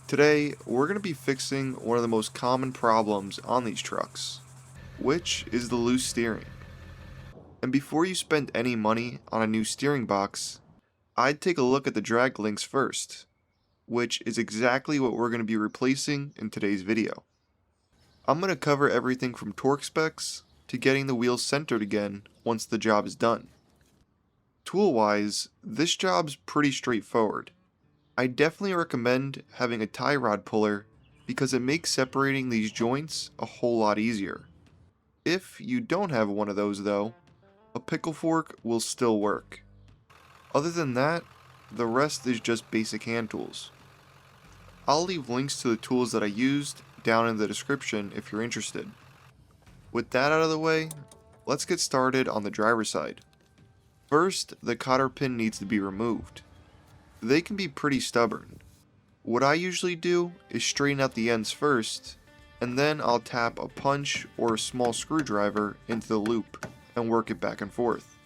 Today, we're going to be fixing one of the most common problems on these trucks, which is the loose steering. And before you spend any money on a new steering box, I'd take a look at the drag links first, which is exactly what we're going to be replacing in today's video. I'm going to cover everything from torque specs to getting the wheels centered again once the job is done. Tool-wise, this job's pretty straightforward. I definitely recommend having a tie rod puller because it makes separating these joints a whole lot easier. If you don't have one of those though, a pickle fork will still work. Other than that, the rest is just basic hand tools. I'll leave links to the tools that I used down in the description if you're interested. With that out of the way, let's get started on the driver's side. First, the cotter pin needs to be removed. They can be pretty stubborn. What I usually do is straighten out the ends first, and then I'll tap a punch or a small screwdriver into the loop and work it back and forth.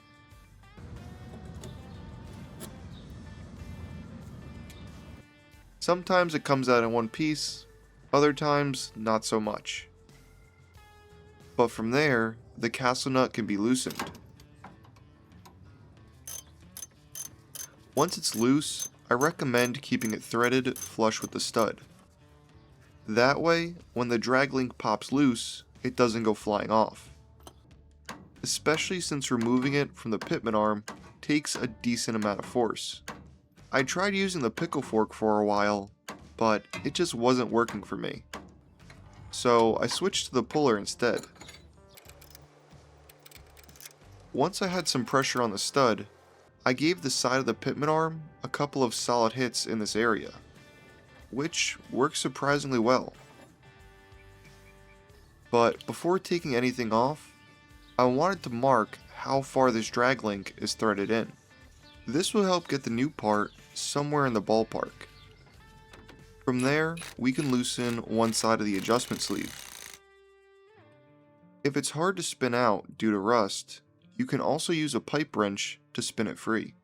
Sometimes it comes out in one piece, other times not so much. But from there, the castle nut can be loosened. Once it's loose, I recommend keeping it threaded flush with the stud. That way, when the drag link pops loose, it doesn't go flying off. Especially since removing it from the pitman arm takes a decent amount of force. I tried using the pickle fork for a while, but it just wasn't working for me. So I switched to the puller instead. Once I had some pressure on the stud, I gave the side of the pitman arm a couple of solid hits in this area, which worked surprisingly well. But before taking anything off, I wanted to mark how far this drag link is threaded in. This will help get the new part somewhere in the ballpark. From there, we can loosen one side of the adjustment sleeve. If it's hard to spin out due to rust, you can also use a pipe wrench to spin it free.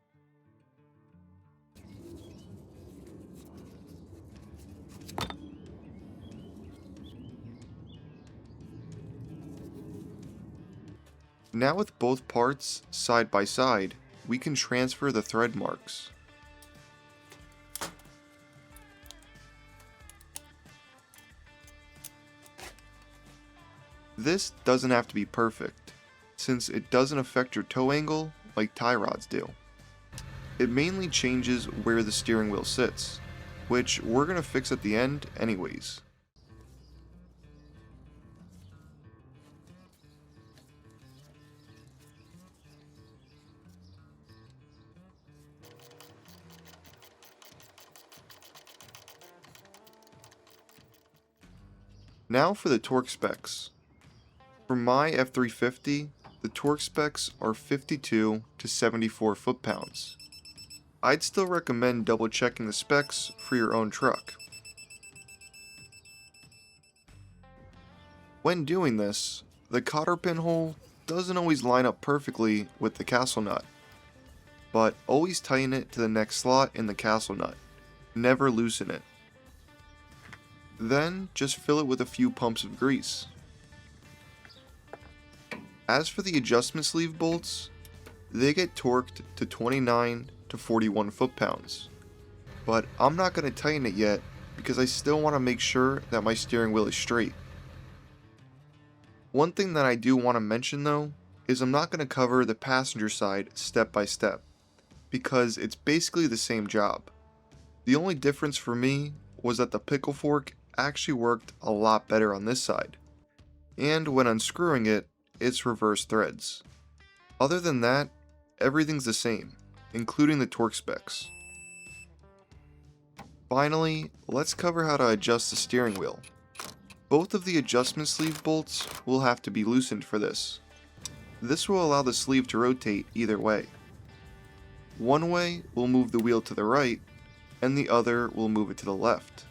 Now with both parts side by side, we can transfer the thread marks. This doesn't have to be perfect, since it doesn't affect your toe angle like tie rods do. It mainly changes where the steering wheel sits, which we're going to fix at the end anyways. Now for the torque specs. For my F350, the torque specs are 52 to 74 foot-pounds. I'd still recommend double checking the specs for your own truck. When doing this, the cotter pin hole doesn't always line up perfectly with the castle nut, but always tighten it to the next slot in the castle nut. Never loosen it. Then just fill it with a few pumps of grease. As for the adjustment sleeve bolts, they get torqued to 29 to 41 foot-pounds, but I'm not going to tighten it yet because I still want to make sure that my steering wheel is straight. One thing that I do want to mention though, is I'm not going to cover the passenger side step by step, because it's basically the same job. The only difference for me was that the pickle fork actually worked a lot better on this side, and when unscrewing it, it's reverse threads. Other than that, everything's the same, including the torque specs. Finally, let's cover how to adjust the steering wheel. Both of the adjustment sleeve bolts will have to be loosened for this. This will allow the sleeve to rotate either way. One way will move the wheel to the right, and the other will move it to the left.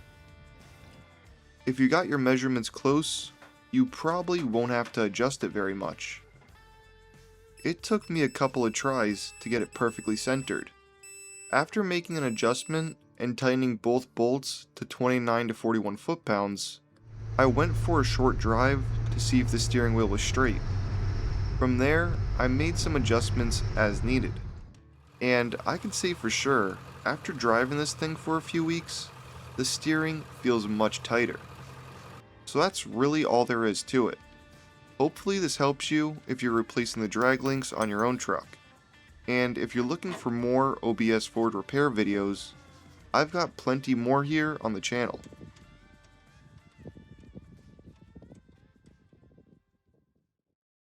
If you got your measurements close, you probably won't have to adjust it very much. It took me a couple of tries to get it perfectly centered. After making an adjustment and tightening both bolts to 29 to 41 foot-pounds, I went for a short drive to see if the steering wheel was straight. From there, I made some adjustments as needed. And I can say for sure, after driving this thing for a few weeks, the steering feels much tighter. So that's really all there is to it. Hopefully this helps you if you're replacing the drag links on your own truck. And if you're looking for more OBS Ford repair videos, I've got plenty more here on the channel.